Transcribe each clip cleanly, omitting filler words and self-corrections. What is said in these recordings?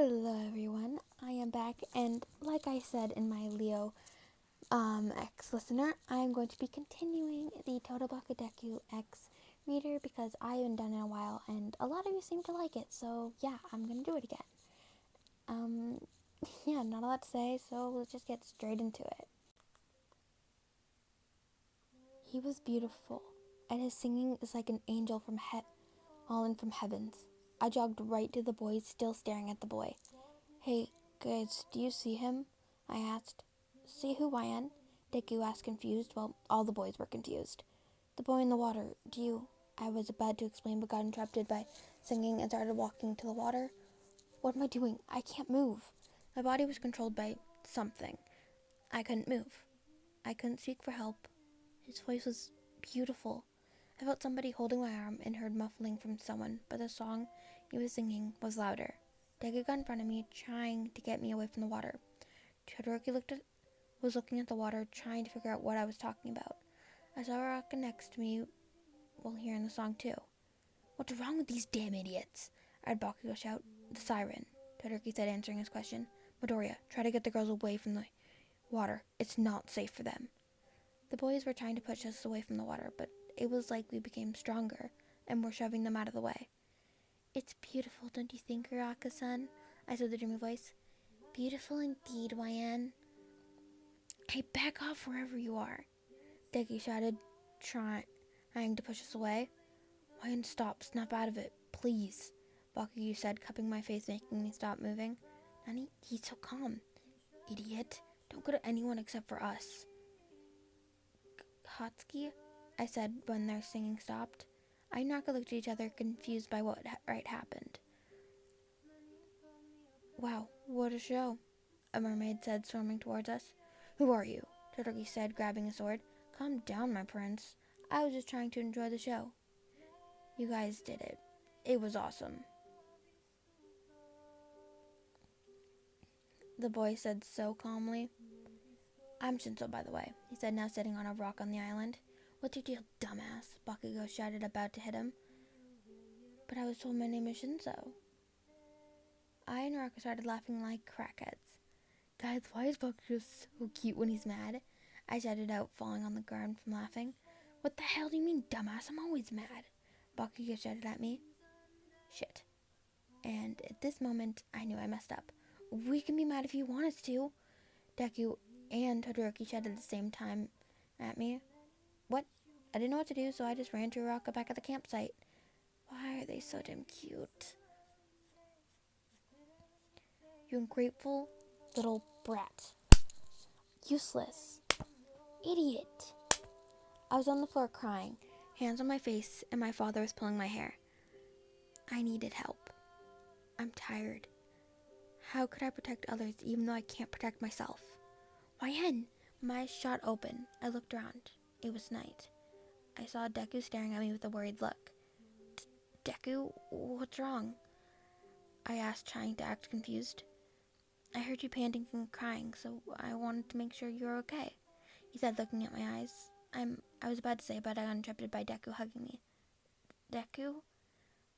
Hello everyone, I am back, and like I said in my Leo X listener, I am going to be continuing the Todobakudeku X reader because I haven't done it in a while and a lot of you seem to like it, so yeah, I'm going to do it again. Yeah, not a lot to say, so let's just get straight into it. He was beautiful, and his singing is like an angel from fallen from heavens. I jogged right to the boys, still staring at the boy. "Hey, guys, do you see him?" I asked. "See who, YN?" Deku asked, confused. Well, all the boys were confused. "The boy in the water. Do you—" I was about to explain, but got interrupted by singing and started walking to the water. What am I doing? I can't move. My body was controlled by something. I couldn't move. I couldn't speak for help. His voice was beautiful. I felt somebody holding my arm and heard muffling from someone, but the song he was singing was louder. Deku got in front of me, trying to get me away from the water. Todoroki was looking at the water, trying to figure out what I was talking about. I saw Raka next to me while hearing the song too. "What's wrong with these damn idiots?" I heard Bakugo shout. "The siren," Todoroki said, answering his question. "Midoriya, try to get the girls away from the water. It's not safe for them." The boys were trying to push us away from the water, but it was like we became stronger and were shoving them out of the way. "It's beautiful, don't you think, Uraka-san?" I said with a dreamy voice. "Beautiful indeed, YN." "Hey, back off wherever you are," Deku shouted, trying to push us away. "YN, stop, snap out of it, please," Bakugo said, cupping my face, making me stop moving. "Nani? He's so calm." "Idiot, don't go to anyone except for us." "Hatsuki," I said when their singing stopped. I and Naka looked at each other, confused by what happened. "Wow, what a show," a mermaid said, swarming towards us. "Who are you?" Todoroki said, grabbing a sword. "Calm down, my prince. I was just trying to enjoy the show." "You guys did it. It was awesome," the boy said so calmly. "I'm Shinso, by the way," he said, now sitting on a rock on the island. "What's your deal, dumbass?" Bakugo shouted, about to hit him. "But I was told my name is Shinso." I and Raka started laughing like crackheads. "Guys, why is Bakugo so cute when he's mad?" I shouted out, falling on the ground from laughing. "What the hell do you mean, dumbass? I'm always mad," Bakugo shouted at me. Shit. And at this moment, I knew I messed up. "We can be mad if you want us to." Deku and Todoroki shouted at the same time at me. What? I didn't know what to do, so I just ran to Raka back at the campsite. Why are they so damn cute? "You ungrateful little brat. Useless. Idiot." I was on the floor crying, hands on my face, and my father was pulling my hair. I needed help. I'm tired. How could I protect others even though I can't protect myself? YN! My eyes shot open. I looked around. It was night. I saw Deku staring at me with a worried look. "Deku, what's wrong?" I asked, trying to act confused. "I heard you panting and crying, so I wanted to make sure you were okay," he said, looking at my eyes. I was about to say, but I got interrupted by Deku hugging me. "Deku?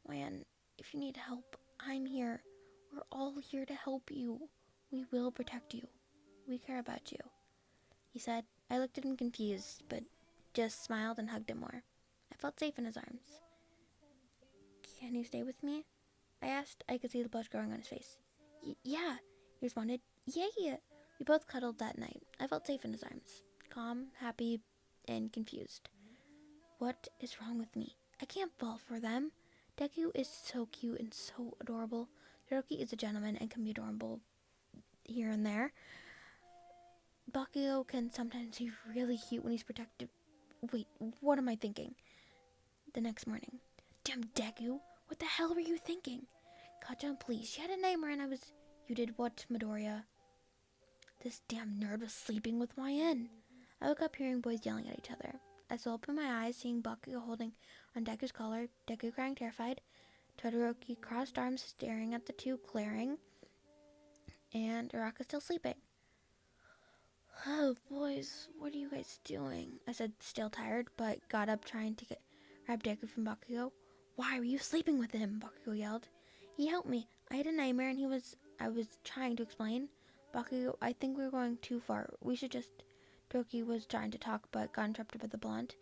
YN, if you need help, I'm here. We're all here to help you. We will protect you. We care about you," he said. I looked at him confused, but just smiled and hugged him more. I felt safe in his arms. "Can you stay with me?" I asked. I could see the blush growing on his face. Yeah, he responded. Yeah. We both cuddled that night. I felt safe in his arms, calm, happy, and confused. What is wrong with me? I can't fall for them. Deku is so cute and so adorable. Todoroki is a gentleman and can be adorable here and there. Bakugo can sometimes be really cute when he's protective. Wait, what am I thinking? The next morning. Damn, Deku, what the hell were you thinking? Kacchan, please. She had a nightmare and I was... You did what, Midoriya? This damn nerd was sleeping with YN. I woke up hearing boys yelling at each other. I still opened my eyes, seeing Bakugo holding on Deku's collar, Deku crying terrified, Todoroki crossed arms staring at the two, glaring, and Araka still sleeping. "Oh, boys, what are you guys doing?" I said, still tired, but got up trying to grab Deku from Bakugo. "Why were you sleeping with him?" Bakugo yelled. "He helped me. I had a nightmare and I was trying to explain. Bakugo, I think we're going too far. We should just... Toki was trying to talk but got interrupted by the blonde.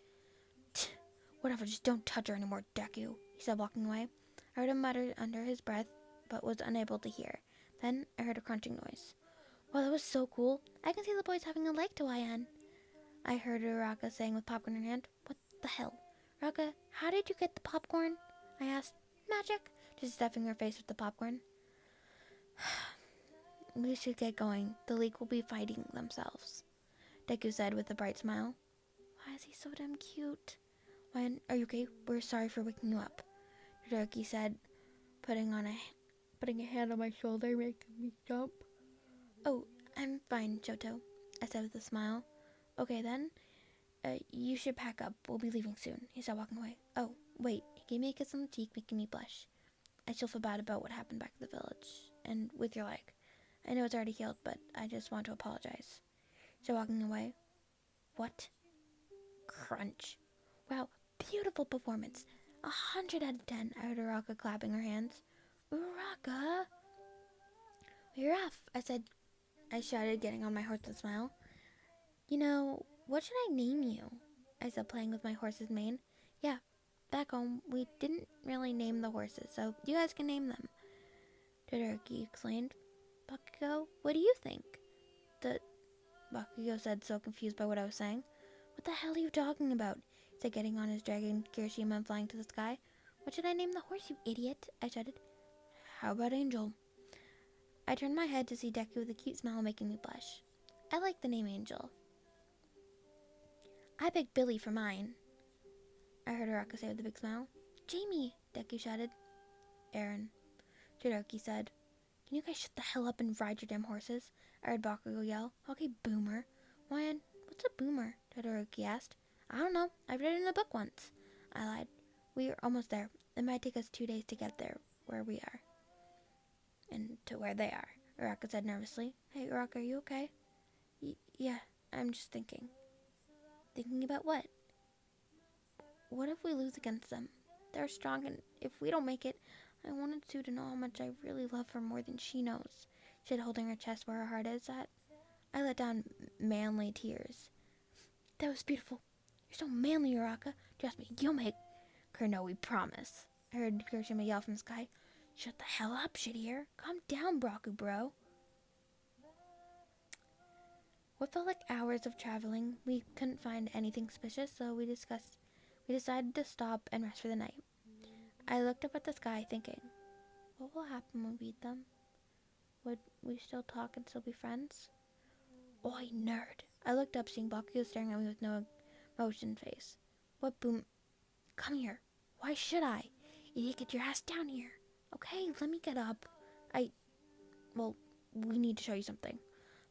Whatever, just don't touch her anymore, Deku, he said, walking away. I heard him mutter under his breath, but was unable to hear. Then I heard a crunching noise. Wow, that was so cool. I can see the boys having a leg to lie on. I heard Uraka saying with popcorn in her hand. What the hell? Uraka, how did you get the popcorn? I asked. Magic, just stuffing her face with the popcorn. We should get going. The league will be fighting themselves, Deku said with a bright smile. Why is he so damn cute? Why, are you okay? We're sorry for waking you up, Todoroki said, putting a hand on my shoulder, making me jump. Oh, I'm fine, Shoto, I said with a smile. Okay then, you should pack up. We'll be leaving soon, he said, walking away. Oh, wait, he gave me a kiss on the cheek, making me blush. I still feel bad about what happened back at the village, and with your leg. I know it's already healed, but I just want to apologize. So walking away. What? Crunch. Wow, beautiful performance. 100 out of 10, I heard Uraka clapping her hands. Uraka! We're off, I shouted, getting on my horse with a smile. You know, what should I name you? I said, playing with my horse's mane. Yeah, back home, we didn't really name the horses, so you guys can name them, Todoroki explained. Bakugo, what do you think? Bakugo said, so confused by what I was saying. What the hell are you talking about? He said, getting on his dragon Kirishima and flying to the sky. What should I name the horse, you idiot? I shouted. How about Angel? I turned my head to see Deku with a cute smile making me blush. I like the name Angel. I picked Billy for mine, I heard Uraka say with a big smile. Jamie, Deku shouted. Aaron, Todoroki said. Can you guys shut the hell up and ride your damn horses? I heard Bakugo yell. Okay, boomer. Why, what's a boomer? Todoroki asked. I don't know. I've read it in a book once, I lied. We are almost there. It might take us 2 days to get there, where we are. And to where they are, Uraka said nervously. Hey, Uraka, are you okay? Yeah, I'm just thinking. Thinking about what? What if we lose against them? They're strong, and if we don't make it, I wanted Sue to know how much I really love her more than she knows, she said, holding her chest where her heart is at. I let down manly tears. That was beautiful. You're so manly, Uraka. Trust me, you'll make her know, we promise. I heard Kirishima yell from the sky. Shut the hell up, shit-ear. Calm down, Braku, bro. What felt like hours of traveling, we couldn't find anything suspicious, so we decided to stop and rest for the night. I looked up at the sky thinking, what will happen when we beat them? Would we still talk and still be friends? Oi, nerd. I looked up, seeing Bakugo staring at me with no emotion face. What boom? Come here. Why should I? Idiot, get your ass down here. Okay, let me get up. Well, we need to show you something.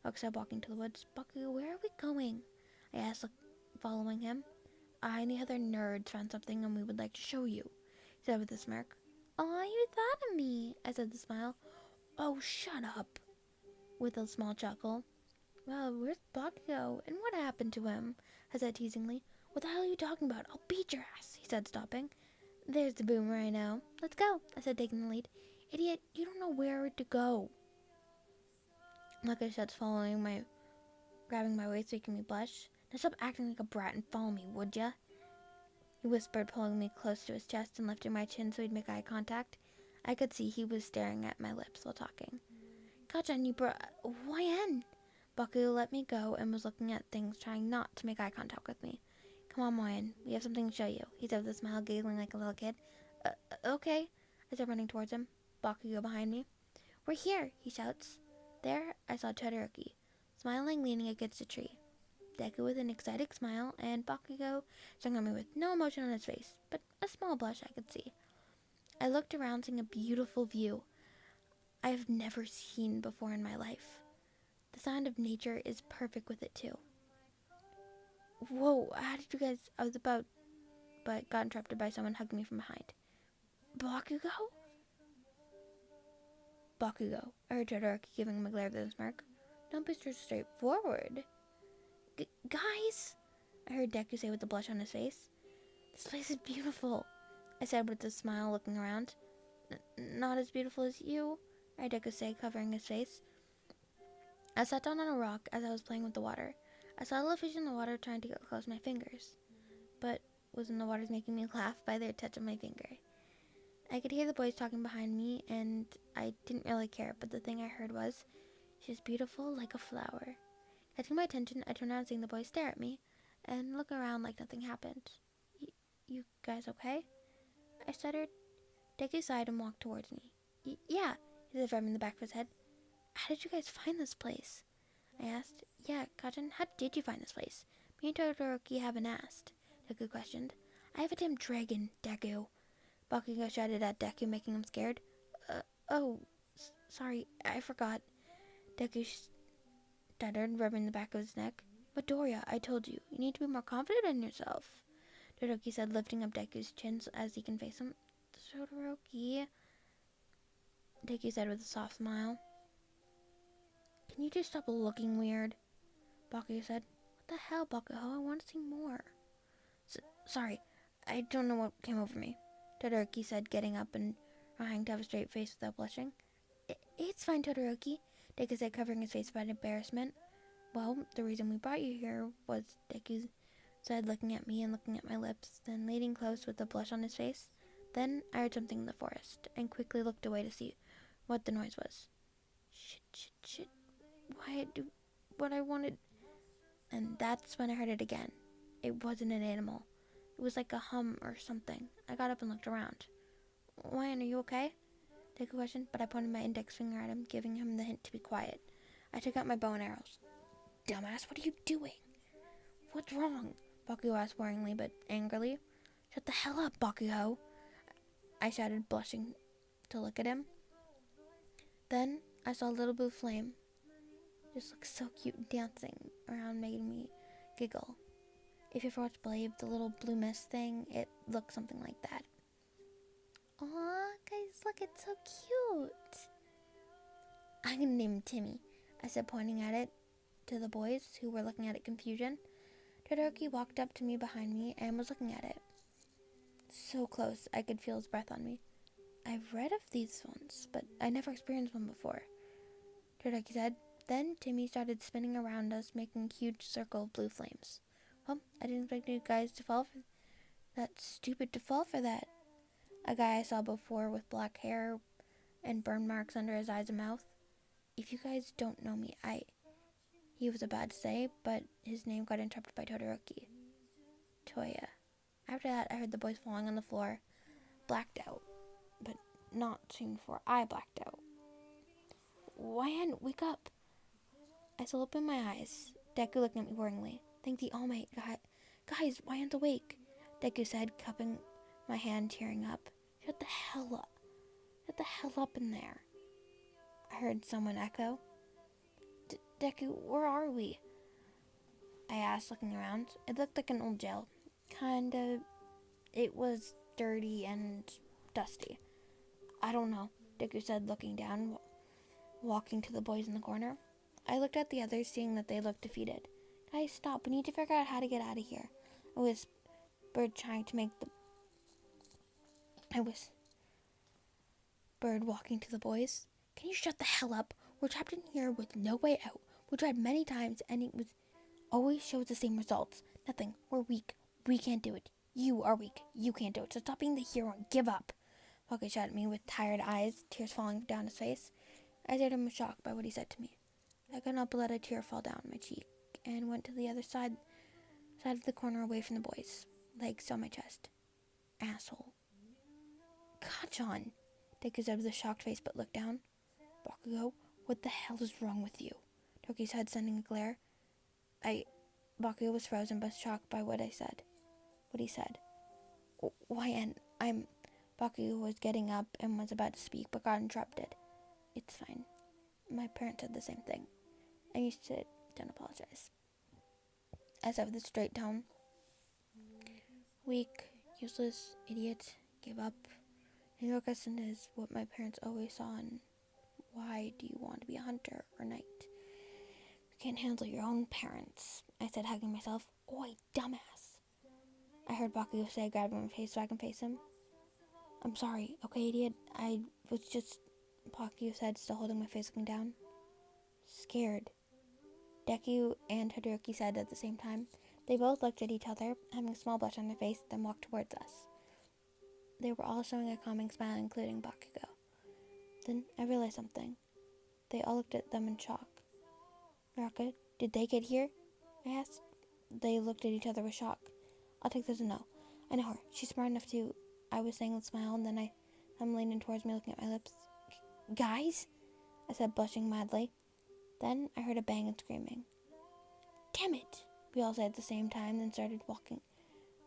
Buck said, walking to the woods. Bakugo, where are we going? I asked, following him. I and the other nerds found something and we would like to show you, he said with a smirk. Aw, you thought of me, I said with a smile. Oh, shut up, with a small chuckle. Well, where's Bakugo, and what happened to him? I said teasingly. What the hell are you talking about? I'll beat your ass, he said, stopping. There's the boomer I know. Let's go, I said, taking the lead. Idiot, you don't know where to go. Like I said, grabbing my waist, making me blush. Now stop acting like a brat and follow me, would ya? He whispered, pulling me close to his chest and lifting my chin so we'd make eye contact. I could see he was staring at my lips while talking. Gotcha, you YN? Baku let me go and was looking at things, trying not to make eye contact with me. Come on, Moyen, we have something to show you, he said with a smile, giggling like a little kid. Okay, I said, running towards him. Bakugo behind me. We're here, he shouts. There, I saw Todoroki, smiling, leaning against a tree. Deku with an excited smile, and Bakugo staring at me with no emotion on his face, but a small blush I could see. I looked around, seeing a beautiful view I have never seen before in my life. The sound of nature is perfect with it, too. Whoa, how did you guys... I was about... but got interrupted by someone hugging me from behind. Bakugo? Bakugo, I heard Todoroki giving him a glare with a smirk. Don't be so straightforward. Guys, I heard Deku say with a blush on his face. This place is beautiful, I said with a smile, looking around. Not as beautiful as you, heard Deku say, covering his face. I sat down on a rock as I was playing with the water. I saw little fish in the water trying to get close to my fingers, but wasn't the waters making me laugh by their touch of my finger? I could hear the boys talking behind me, and I didn't really care, but the thing I heard was, "She's beautiful like a flower." Catching my attention, I turned around seeing the boys stare at me and look around like nothing happened. You guys okay?" I stuttered. Deku sighed and walked towards me. Yeah, he said, rubbing the back of his head. "How did you guys find this place?" I asked. "Yeah, Kachan, how did you find this place? Me and Todoroki haven't asked," Deku questioned. "I have a damn dragon, Deku." Bakugo shouted at Deku, making him scared. Sorry, I forgot." Deku stuttered, rubbing the back of his neck. "Midoriya, I told you, you need to be more confident in yourself," Todoroki said, lifting up Deku's chin so as he can face him. "Todoroki," Deku said with a soft smile. "Can you just stop looking weird?" Bakugo said. "What the hell, Bakugo? I want to see more." Sorry, I don't know what came over me," Todoroki said, getting up and trying to have a straight face without blushing. It's fine, Todoroki," Deku said, covering his face by embarrassment. "Well, the reason we brought you here was," Deku said, looking at me and looking at my lips, then leaning close with a blush on his face. Then I heard something in the forest, and quickly looked away to see what the noise was. Shit. What I wanted. And that's when I heard it again. It wasn't an animal. It was like a hum or something. I got up and looked around. "Wyan, are you okay?" Deku questioned, but I pointed my index finger at him, giving him the hint to be quiet. I took out my bow and arrows. "Dumbass, what are you doing?" "What's wrong?" Bakugo asked worryingly but angrily. "Shut the hell up, Bakugo," I shouted, blushing to look at him. Then I saw a little blue flame. Just looked so cute dancing around, making me giggle. If you ever watched Blade, the little blue mist thing, it looked something like that. "Aw, guys, look, it's so cute." "I'm gonna name him Timmy," I said, pointing at it to the boys, who were looking at it in confusion. Todoroki walked up to me behind me and was looking at it. So close, I could feel his breath on me. "I've read of these ones, but I never experienced one before," Todoroki said. Then Timmy started spinning around us, making a huge circle of blue flames. "Well, I didn't expect you guys to fall for that. A guy I saw before with black hair and burn marks under his eyes and mouth. If you guys don't know me, He was about to say, but his name got interrupted by Todoroki. "Toya." After that, I heard the boys falling on the floor, blacked out, but not soon before I blacked out. "Wyan, wake up." I still opened my eyes. Deku looked at me worryingly. "Thank the All Might, guys, Wyan's awake," Deku said, cupping my hand, tearing up. Shut the hell up in there," I heard someone echo. "Deku, where are we?" I asked, looking around. It looked like an old jail. Kinda. It was dirty and dusty. "I don't know," Deku said, looking down, walking to the boys in the corner. I looked at the others, seeing that they looked defeated. "Guys, stop. We need to figure out how to get out of here," I whispered, walking to the boys. "Can you shut the hell up? We're trapped in here with no way out. We tried many times, and it always shows the same results. Nothing. We're weak. We can't do it. You are weak. You can't do it. So stop being the hero and give up." Pocket shot at me with tired eyes, tears falling down his face. I stared at him in shock by what he said to me. I could not but let a tear fall down my cheek, and went to the other side of the corner away from the boys, legs on my chest. "Asshole." "Kachan," Deku said with a shocked face but looked down. "Bakugo, what the hell is wrong with you?" Toki's head sending a glare. Bakugo was frozen but shocked by what he said. "Wyan, Bakugo was getting up and was about to speak but got interrupted. "It's fine. My parents said the same thing. I used to don't apologize," I said with a straight tone. "Weak, useless, idiot, give up. New York is what my parents always saw, and why do you want to be a hunter or knight? You can't handle your own parents," I said, hugging myself. "Oi, dumbass," I heard Bakugo say, grabbing my face so I can face him. "I'm sorry, okay, idiot? I was just Bakugo said, still holding my face looking down. Scared, Deku and Todoroki said at the same time. They both looked at each other, having a small blush on their face, then walked towards us. They were all showing a calming smile, including Bakugo. Then I realized something. They all looked at them in shock. Uraka, did they get here? I asked. They looked at each other with shock. I'll take this as a no. I know her. She's smart enough to... I was saying with a smile, and then I'm leaning towards me, looking at my lips. Guys? I said, blushing madly. Then I heard a bang and screaming. Damn it! We all said at the same time, then started walking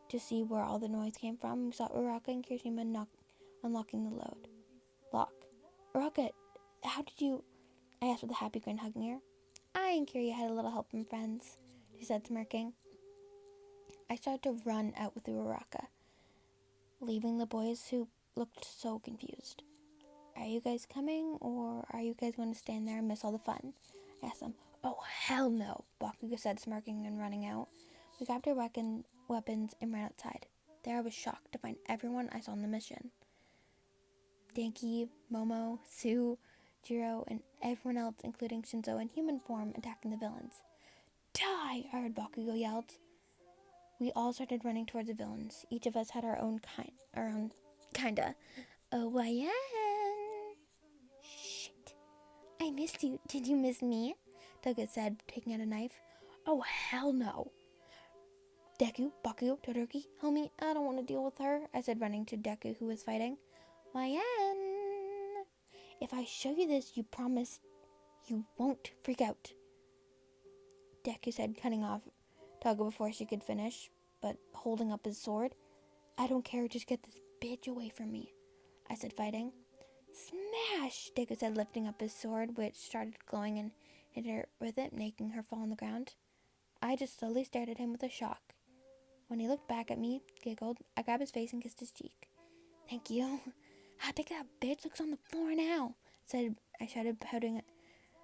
to see where all the noise came from. We saw Uraka and Kirishima unlocking the lock. Uraka, how did you... I asked with a happy grin, hugging her. I and Kiryu had a little help from friends, she said, smirking. I started to run out with Uraka, leaving the boys who looked so confused. Are you guys coming, or are you guys going to stand there and miss all the fun? I asked them. Oh, hell no, Bakugo said, smirking and running out. We grabbed our weapons and ran outside. There I was shocked to find everyone I saw on the mission. Denki, Momo, Sue, Jiro, and everyone else, including Shinzo in human form, attacking the villains. Die! I heard Bakugo yelled. We all started running towards the villains. Each of us had our own kinda. Oh, YN! Shit. I missed you. Did you miss me? Toga said, taking out a knife. Oh, hell no. Deku, Bakugo, Todoroki, help me. I don't want to deal with her, I said, running to Deku, who was fighting. YN! If I show you this, you promise you won't freak out. Deku said, cutting off Toga before she could finish, but holding up his sword. I don't care, just get this bitch away from me, I said, fighting. Smash! Deku said, lifting up his sword, which started glowing, and hit her with it, making her fall on the ground. I just slowly stared at him with a shock. When he looked back at me, giggled, I grabbed his face and kissed his cheek. Thank you. I think that bitch looks on the floor now, I shouted,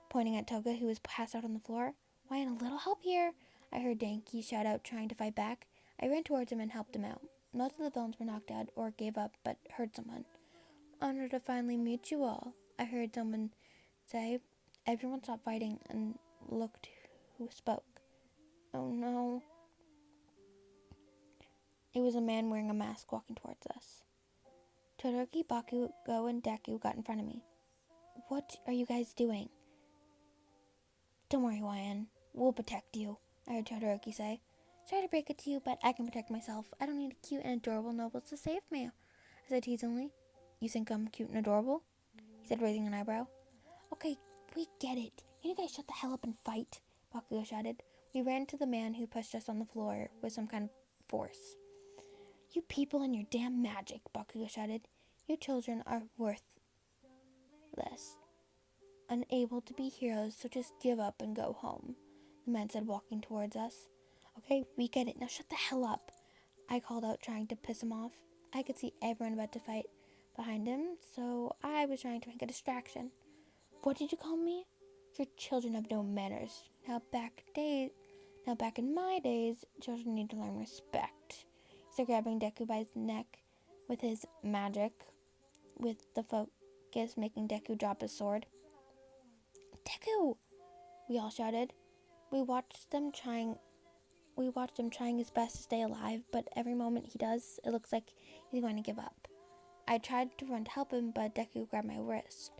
pointing at Toga, who was passed out on the floor. Why, and a little help here, I heard Denki shout out, trying to fight back. I ran towards him and helped him out. Most of the villains were knocked out or gave up, but hurt someone. Honored to finally meet you all, I heard someone say. Everyone stopped fighting and looked who spoke. Oh no. It was a man wearing a mask walking towards us. Todoroki, Bakugo, and Deku got in front of me. What are you guys doing? Don't worry, YN. We'll protect you, I heard Todoroki say. Sorry to break it to you, but I can protect myself. I don't need cute and adorable nobles to save me, I said teasingly. You think I'm cute and adorable? He said, raising an eyebrow. Okay, we get it. Can you guys shut the hell up and fight? Bakugo shouted. We ran to the man who pushed us on the floor with some kind of force. You people and your damn magic, Bakugo shouted. You children are worthless. Unable to be heroes, so just give up and go home, the man said, walking towards us. Okay, we get it. Now shut the hell up, I called out, trying to piss him off. I could see everyone about to fight behind him, so I was trying to make a distraction. What did you call me? Your children have no manners. Now back in my days, children need to learn respect. He started grabbing Deku by his neck with his magic, with the focus making Deku drop his sword. Deku! We all shouted. We watched him trying his best to stay alive, but every moment he does, it looks like he's going to give up. I tried to run to help him, but Deku grabbed my wrist.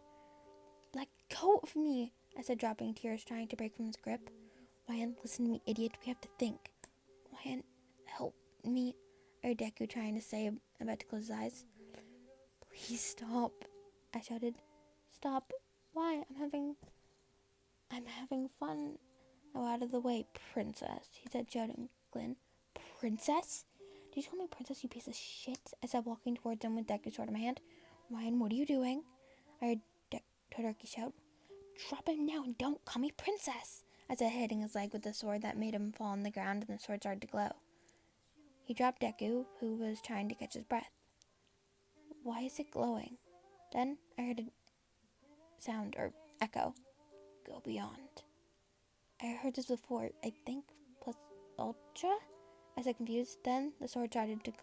Let go of me, I said, dropping tears, trying to break from his grip. YN, listen to me, idiot. We have to think. YN, help me, I heard Deku trying to say, about to close his eyes. Please stop, I shouted. Stop. Why? I'm having fun. Now out of the way, princess, he said, shouting. Glenn. Princess? Did you call me princess, you piece of shit? I said, walking towards him with Deku's sword in my hand. Ryan, what are you doing? I heard Todoroki shout. Drop him now and don't call me princess, I said, hitting his leg with the sword that made him fall on the ground, and the sword started to glow. He dropped Deku, who was trying to catch his breath. Why is it glowing? Then I heard a sound, or echo. Go beyond. I heard this before, I think, plus ultra? I said, confused. Then the sword started to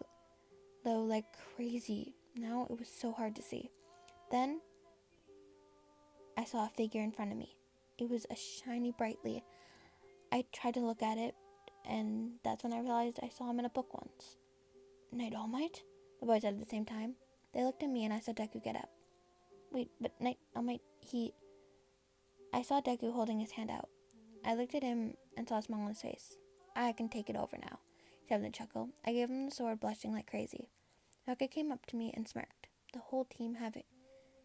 glow like crazy. Now it was so hard to see. Then I saw a figure in front of me. It was a shiny brightly. I tried to look at it, and that's when I realized I saw him in a book once. Night All Might? The boys said at the same time. They looked at me and I saw Deku get up. Wait, but Night All Might, I saw Deku holding his hand out. I looked at him and saw a smile on his face. I can take it over now, he said with a chuckle. I gave him the sword, blushing like crazy. Rocket came up to me and smirked. The whole team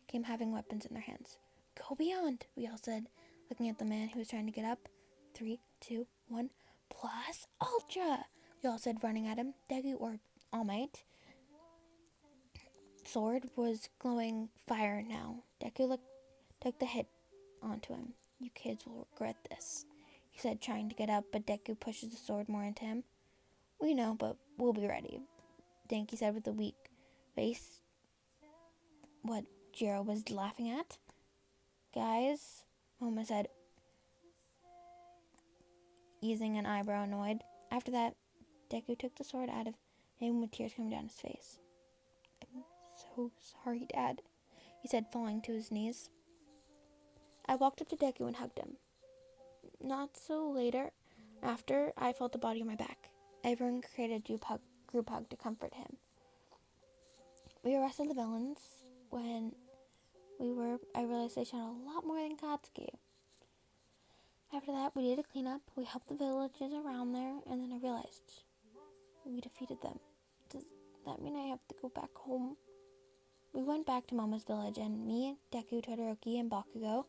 came having weapons in their hands. Go beyond, we all said, looking at the man who was trying to get up. 3, 2, 1, plus ultra, we all said, running at him. Deku, or All Might, sword was glowing fire now. Deku took the hit onto him. You kids will regret this, he said, trying to get up, but Deku pushes the sword more into him. We know, but we'll be ready, Denki said with a weak face. What Jiro was laughing at? Guys, Moma said, easing an eyebrow annoyed. After that, Deku took the sword out of him with tears coming down his face. I'm so sorry, Dad, he said, falling to his knees. I walked up to Deku and hugged him. Not so later, after, I felt a body on my back. Everyone created a group hug to comfort him. We arrested the villains. When I realized they shot a lot more than Katsuki. After that, we did a cleanup. We helped the villages around there, and then I realized we defeated them. Does that mean I have to go back home? We went back to Momo's village, and me, Deku, Todoroki, and Bakugo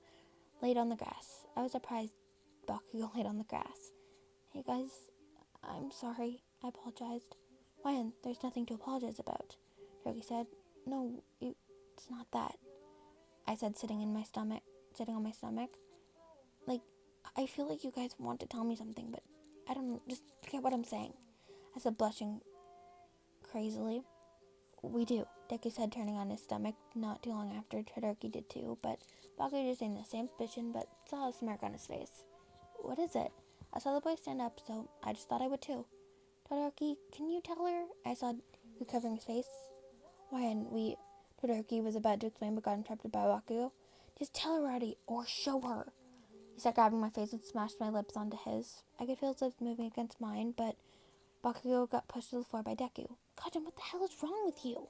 laid on the grass. I was surprised Bakugo laid on the grass. Hey guys, I'm sorry. I apologized. Ryan, there's nothing to apologize about, Todoroki said. No, it's not that, I said, sitting on my stomach. Like, I feel like you guys want to tell me something, but I don't know, just forget what I'm saying, I said, blushing crazily. We do, Deku said, turning on his stomach. Not too long after, Todoroki did too, but Bakugo just in the same position, but saw a smirk on his face. What is it? I saw the boy stand up, so I just thought I would too. Todoroki, can you tell her? I saw Deku covering his face. Todoroki was about to explain, but got interrupted by Bakugo. Just tell her already, or show her. He started grabbing my face and smashed my lips onto his. I could feel his lips moving against mine, but Bakugo got pushed to the floor by Deku. Kajin, what the hell is wrong with you?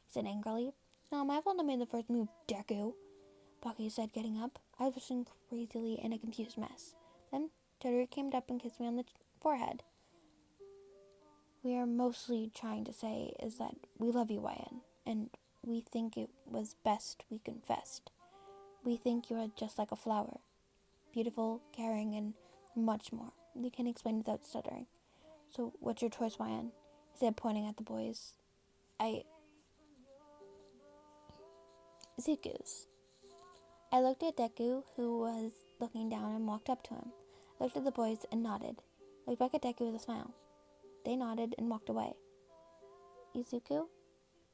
He said angrily. No, my fault I made the first move, Deku, Bakugo said, getting up. I was pushing crazily in a confused mess. Then Todoroki came up and kissed me on the forehead. We are mostly trying to say is that we love you, YN, and we think it was best we confessed. We think you are just like a flower. Beautiful, caring, and much more. They can explain without stuttering. So, what's your choice, YN? He said, pointing at the boys. Zuko's. I looked at Deku, who was looking down, and walked up to him. I looked at the boys and nodded. Looked back at Deku with a smile. They nodded and walked away. Izuku?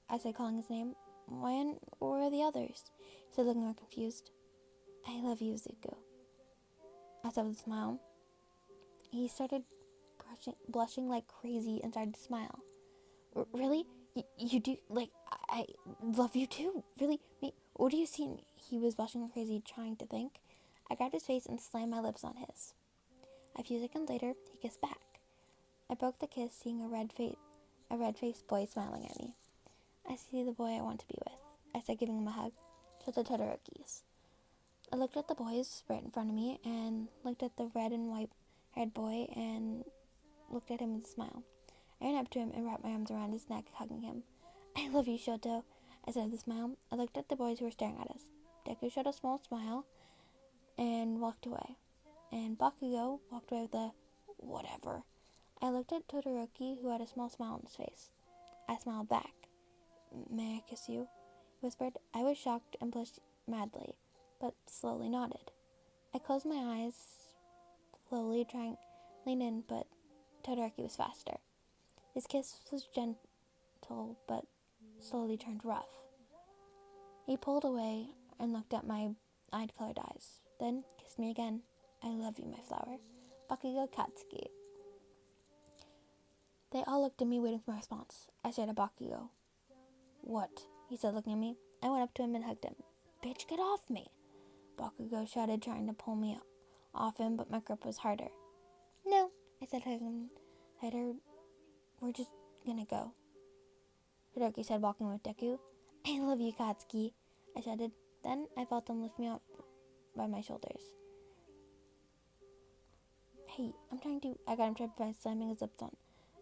I said, calling his name. When were the others? He said, looking more confused. I love you, Izuku, I said with a smile. He started blushing like crazy and started to smile. Really? You do? Like, I love you too. Really? Me? What do you see? He was blushing like crazy, trying to think. I grabbed his face and slammed my lips on his. A few seconds later, he kissed back. I broke the kiss, seeing a red-faced boy smiling at me. I see the boy I want to be with, I said, giving him a hug. So the Todorokis. I looked at the boys right in front of me and looked at the red and white-haired boy and looked at him with a smile. I ran up to him and wrapped my arms around his neck, hugging him. I love you, Shoto, I said with a smile. I looked at the boys who were staring at us. Deku showed a small smile and walked away. And Bakugo walked away with a whatever. I looked at Todoroki, who had a small smile on his face. I smiled back. May I kiss you? He whispered. I was shocked and blushed madly, but slowly nodded. I closed my eyes, slowly trying to lean in, but Todoroki was faster. His kiss was gentle, but slowly turned rough. He pulled away and looked at my colored eyes, then kissed me again. I love you, my flower. Bakugo Katsuki. They all looked at me, waiting for my response. I stared at Bakugo. What? He said, looking at me. I went up to him and hugged him. Bitch, get off me! Bakugo shouted, trying to pull me off him, but my grip was harder. No, I said, hugging tighter. We're just gonna go. Todoroki said, walking with Deku. I love you, Katsuki, I shouted. Then I felt him lift me up by my shoulders. Hey, I got him tripped by slamming his lips on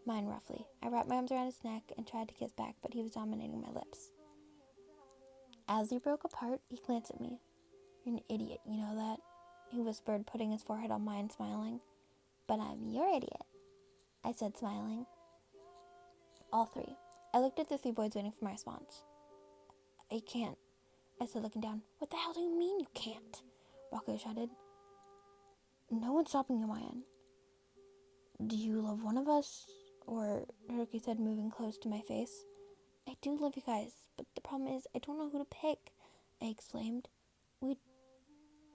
mine roughly. I wrapped my arms around his neck and tried to kiss back, but he was dominating my lips. As we broke apart, he glanced at me. You're an idiot, you know that? He whispered, putting his forehead on mine, smiling. But I'm your idiot, I said, smiling. All three. I looked at the three boys waiting for my response. I can't, I said, looking down. What the hell do you mean you can't? Bakugo shouted. No one's stopping you, Mayan. Do you love one of us? Or, Todoroki said, moving close to my face. I do love you guys, but the problem is I don't know who to pick, I exclaimed. We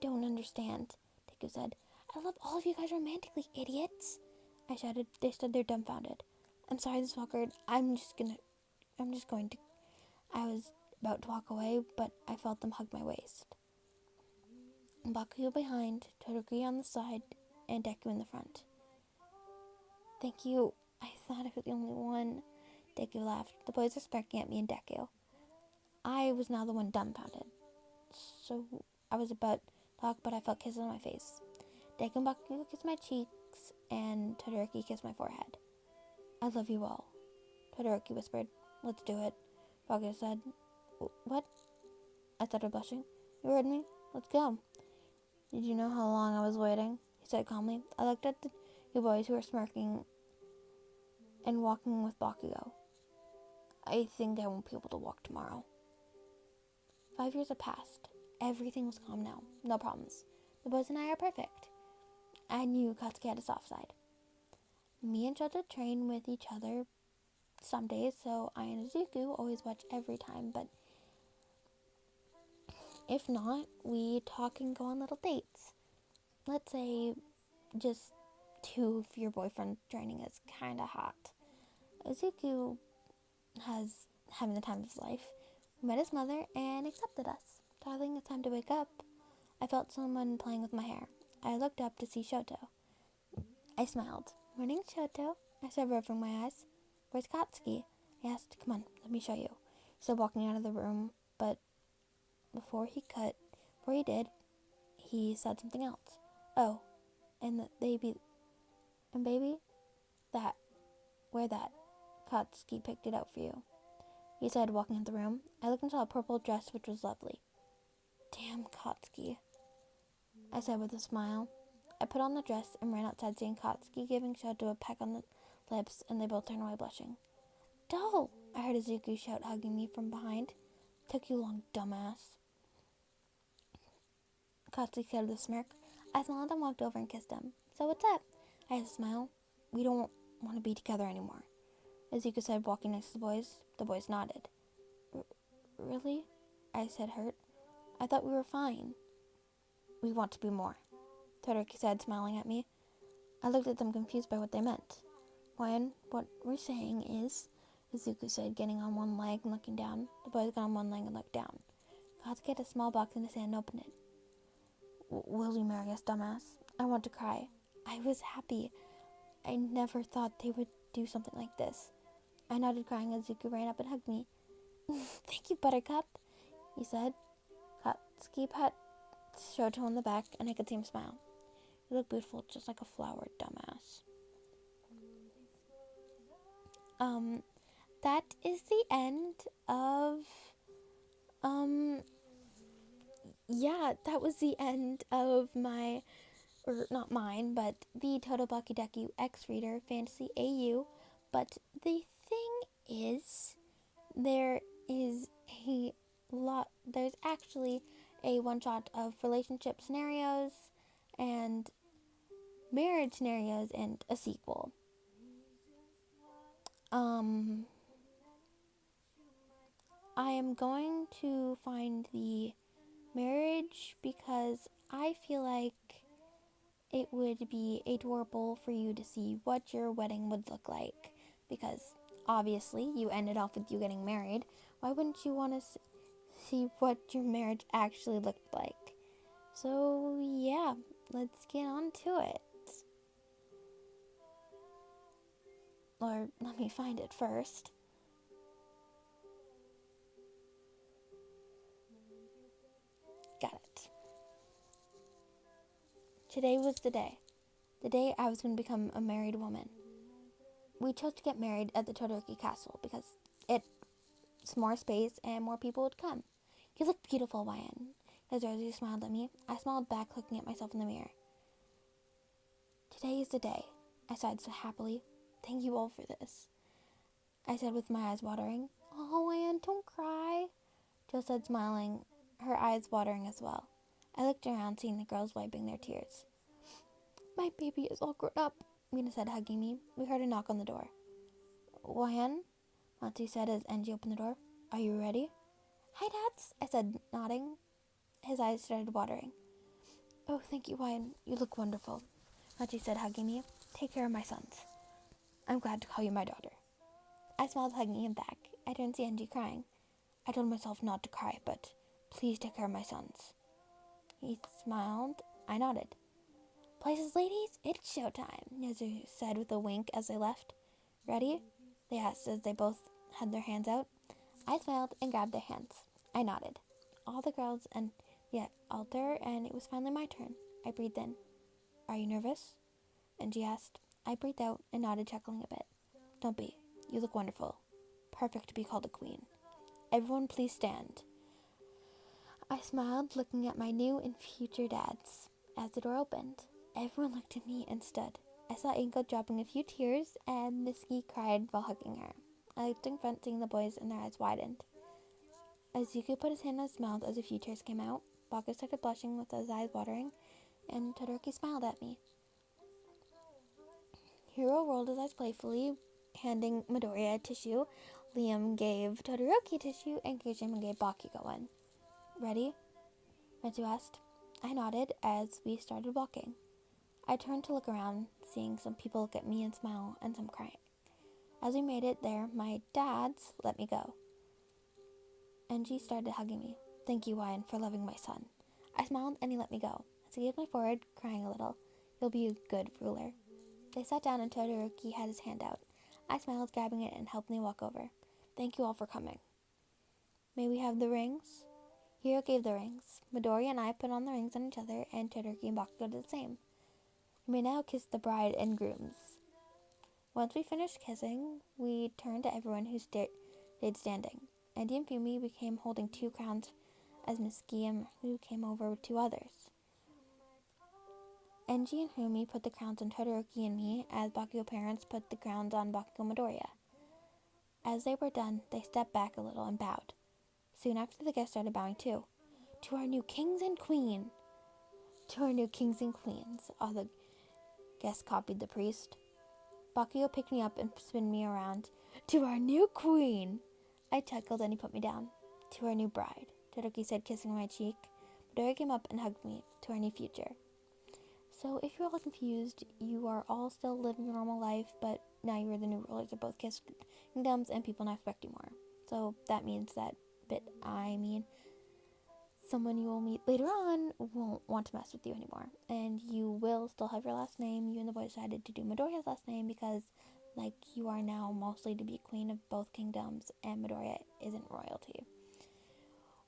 don't understand, Deku said. I love all of you guys romantically, idiots, I shouted. They stood there dumbfounded. I'm sorry this is awkward. I'm just going to. I was about to walk away, but I felt them hug my waist. Bakugo behind, Todoroki on the side, and Deku in the front. Thank you. I thought I was the only one. Deku laughed. The boys were sparking at me and Deku. I was now the one dumbfounded. So I was about to talk, but I felt kisses on my face. Deku and Bakugo kissed my cheeks, and Todoroki kissed my forehead. I love you all, Todoroki whispered. Let's do it, Bakugo said. What? I started blushing. You heard me? Let's go. Did you know how long I was waiting? He said calmly. I looked at the two boys who were smirking and walking with Bakugo. I think I won't be able to walk tomorrow. 5 years had passed. Everything was calm now. No problems. The boys and I are perfect. I knew Katsuki had a soft side. Me and Shoto train with each other some days, so I and Izuku always watch every time, but if not, we talk and go on little dates. Let's say just two of your boyfriend training is kinda hot. Izuku has having the time of his life. We met his mother and accepted us. Darling, it's time to wake up. I felt someone playing with my hair. I looked up to see Shoto. I smiled. Morning, Shoto, I said, rubbing my eyes. Where's Katsuki? I asked. Come on, let me show you. He said, walking out of the room, but before he did, he said something else. Oh, and baby, where that? Katsuki picked it out for you, he said, walking into the room. I looked and saw a purple dress, which was lovely. Damn, Katsuki, I said with a smile. I put on the dress and ran outside, seeing Katsuki giving Shoto a peck on the lips, and they both turned away blushing. Doll, I heard Izuku shout, hugging me from behind. Took you long, dumbass, Katsuki said with a smirk. I smiled and walked over and kissed him. So what's up? I had a smile. We don't want to be together anymore, Izuku said, walking next to the boys. The boys nodded. Really? I said, hurt. I thought we were fine. We want to be more, Todoroki said, smiling at me. I looked at them, confused by what they meant. When what we're saying is, Izuku said, getting on one leg and looking down. The boys got on one leg and looked down. Katsuki had a small box in his hand and opened it. Will you marry us, dumbass? I want to cry. I was happy. I never thought they would do something like this. I nodded, crying as Izuku ran up and hugged me. Thank you, Buttercup, he said. Katsuki pat Shoto on the back, and I could see him smile. You look beautiful, just like a flower, dumbass. That is the end of, that was the end of my, or not mine, but the Todobakudeku X-Reader Fantasy AU. But the thing is, there's actually a one-shot of relationship scenarios and marriage scenarios and a sequel. I am going to find the marriage because I feel like it would be adorable for you to see what your wedding would look like, because obviously you ended off with you getting married. Why wouldn't you want to see what your marriage actually looked like? So, yeah, let's get on to it. Or, let me find it first. Got it. Today was the day I was going to become a married woman. We chose to get married at the Todoroki Castle because it's more space and more people would come. You look beautiful, Ryan. As Rosie smiled at me, I smiled back, looking at myself in the mirror. Today is the day, I sighed so happily. Thank you all for this, I said with my eyes watering. Oh, Ryan, don't cry, Jill said, smiling, her eyes watering as well. I looked around, seeing the girls wiping their tears. My baby is all grown up, Mina said, hugging me. We heard a knock on the door. Ryan, Matsu said as Enji opened the door. Are you ready? Hi, Dads, I said, nodding. His eyes started watering. Oh, thank you, Ryan. You look wonderful, Matsu said, hugging me. Take care of my sons. I'm glad to call you my daughter. I smiled, hugging him back. I turned to Enji, crying. I told myself not to cry, but please take care of my sons. He smiled. I nodded. Places, ladies, it's showtime, Nezu said with a wink as they left. Ready? They asked as they both had their hands out. I smiled and grabbed their hands. I nodded. All the girls and the altar, and it was finally my turn. I breathed in. Are you nervous? Enji asked. I breathed out and nodded, chuckling a bit. Don't be. You look wonderful. Perfect to be called a queen. Everyone please stand. I smiled, looking at my new and future dads. As the door opened, everyone looked at me and stood. I saw Inko dropping a few tears, and Mitsuki cried while hugging her. I looked in front, seeing the boys, and their eyes widened. As Zuko put his hand on his mouth as a few tears came out, Baka started blushing with his eyes watering, and Todoroki smiled at me. Hiro rolled his eyes playfully, handing Midoriya a tissue. Liam gave Todoroki a tissue, and Kijima gave Bakugo one. Ready? Mitsu asked. I nodded as we started walking. I turned to look around, seeing some people look at me and smile, and some crying. As we made it there, my dads let me go. Enji started hugging me. Thank you, Ryan, for loving my son. I smiled, and he let me go. As he gave my forehead, crying a little. You'll be a good ruler. They sat down, and Todoroki had his hand out. I smiled, grabbing it, and helped me walk over. Thank you all for coming. May we have the rings? Hiro gave the rings. Midori and I put on the rings on each other, and Todoroki and Bakugo did the same. We may now kiss the bride and grooms. Once we finished kissing, we turned to everyone who stayed standing. Andy and Fumi became holding 2 crowns as Mitsuki and Maru came over with 2 others. Enji and Fumi put the crowns on Todoroki and me as Bakugo parents put the crowns on Bakugo Midoriya. As they were done, they stepped back a little and bowed. Soon after, the guests started bowing too. To our new kings and queen. To our new kings and queens. All the guests copied the priest. Bakugo picked me up and spun me around. To our new queen. I chuckled and he put me down. To our new bride, Todoroki said, kissing my cheek. Midori came up and hugged me. To our new future. So if you're all confused, you are all still living your normal life, but now you are the new rulers of both kingdoms and people now expect you more. So that means that someone you will meet later on won't want to mess with you anymore. And you will still have your last name. You and the boy decided to do Midoriya's last name because, you are now mostly to be queen of both kingdoms, and Midoriya isn't royalty.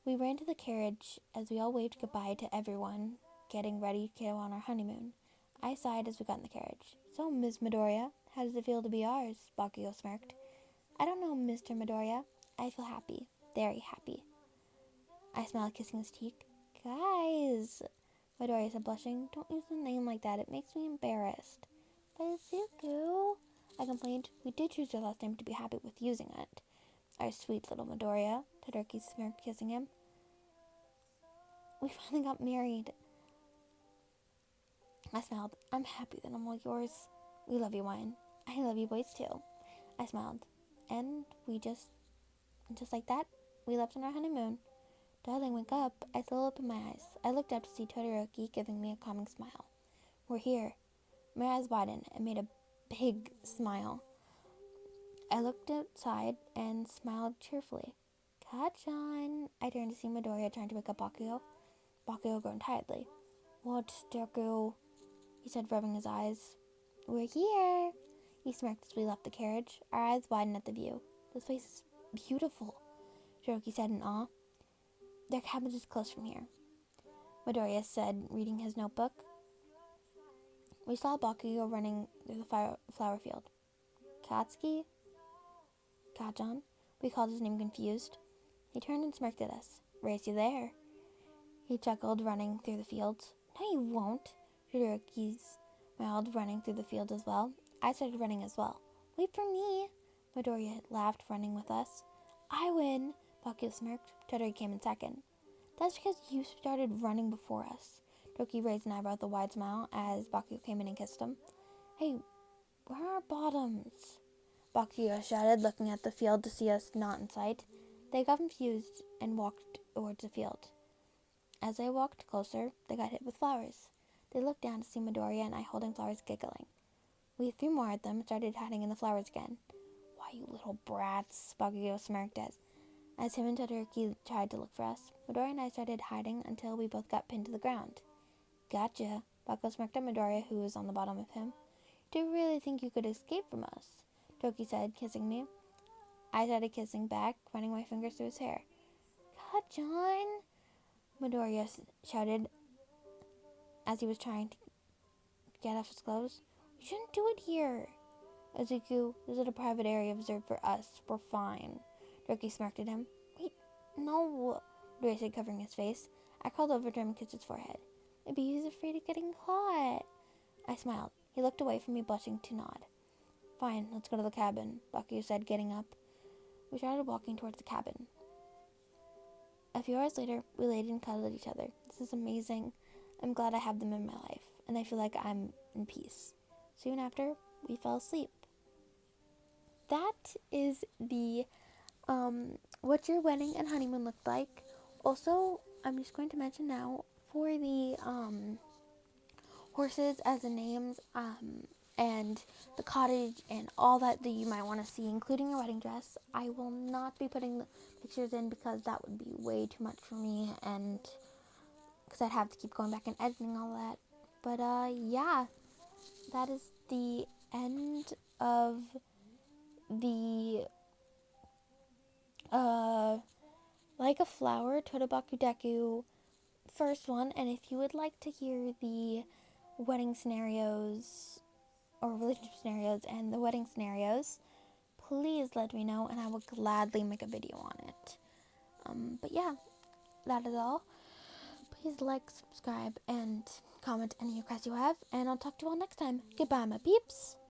We ran to the carriage as we all waved goodbye to everyone, getting ready to go on our honeymoon. I sighed as we got in the carriage. So, Ms. Midoriya, how does it feel to be ours? Bakugo smirked. I don't know, Mr. Midoriya. I feel happy. Very happy. I smiled, kissing his cheek. Guys, Midoriya said, blushing. Don't use a name like that. It makes me embarrassed. But it's Zuko, I complained. We did choose your last name to be happy with using it. Our sweet little Midoriya, Todoroki smirked, kissing him. We finally got married. I smiled. I'm happy that I'm all yours. We love you, Wine. I love you boys too. I smiled. And we just like that, we left on our honeymoon. Darling wake up. I still opened my eyes. I looked up to see Todoroki giving me a calming smile. We're here. My eyes widened and made a big smile. I looked outside and smiled cheerfully. Catch on. I turned to see Midoriya trying to wake up Bakugo. Bakugo groaned tiredly. What, Deku? He said, rubbing his eyes. We're here. He smirked as we left the carriage. Our eyes widened at the view. This place is beautiful, Hiroki said in awe. Their cabin is close from here, Midoriya said, reading his notebook. We saw Bakugo running through the flower field. Katsuki? Kajan? We called his name confused. He turned and smirked at us. Race you there. He chuckled, running through the fields. No, you won't. Hiroki smiled, running through the field as well. I started running as well. Wait for me. Midoriya laughed, running with us. I win. Bakugo smirked. Todori came in second. That's because you started running before us. Toki raised an eyebrow with a wide smile as Bakugo came in and kissed him. Hey, where are our bottoms? Bakugo shouted, looking at the field to see us not in sight. They got confused and walked towards the field. As they walked closer, they got hit with flowers. They looked down to see Midoriya and I holding flowers, giggling. We threw more at them and started hiding in the flowers again. Why, you little brats, Bakugo smirked as him and Todoroki tried to look for us. Midoriya and I started hiding until we both got pinned to the ground. Gotcha, Bakugo smirked at Midoriya, who was on the bottom of him. Do you really think you could escape from us? Toki said, kissing me. I started kissing back, running my fingers through his hair. God, John, Midoriya shouted as he was trying to get off his clothes. We shouldn't do it here. Izuku, this is a private area reserved for us. We're fine. Toki smirked at him. Wait, no, Midoriya said, covering his face. I crawled over to him and kissed his forehead. Maybe he was afraid of getting caught. I smiled. He looked away from me, blushing to nod. Fine, let's go to the cabin, Bakugo said, getting up. We started walking towards the cabin. A few hours later, we laid and cuddled each other. This is amazing. I'm glad I have them in my life, and I feel like I'm in peace. Soon after, we fell asleep. That is the, what your wedding and honeymoon looked like. Also, I'm just going to mention now, for the, horses as the names, and the cottage and all that you might want to see, including your wedding dress. I will not be putting the pictures in because that would be way too much for me, and because I'd have to keep going back and editing all that. But yeah, that is the end of the Like a Flower Todobakudeku first one. And if you would like to hear the wedding scenarios or relationship scenarios and the wedding scenarios, please let me know and I will gladly make a video on it. But yeah, that is all. Please like, subscribe, and comment any requests you have, and I'll talk to you all next time. Goodbye, my peeps.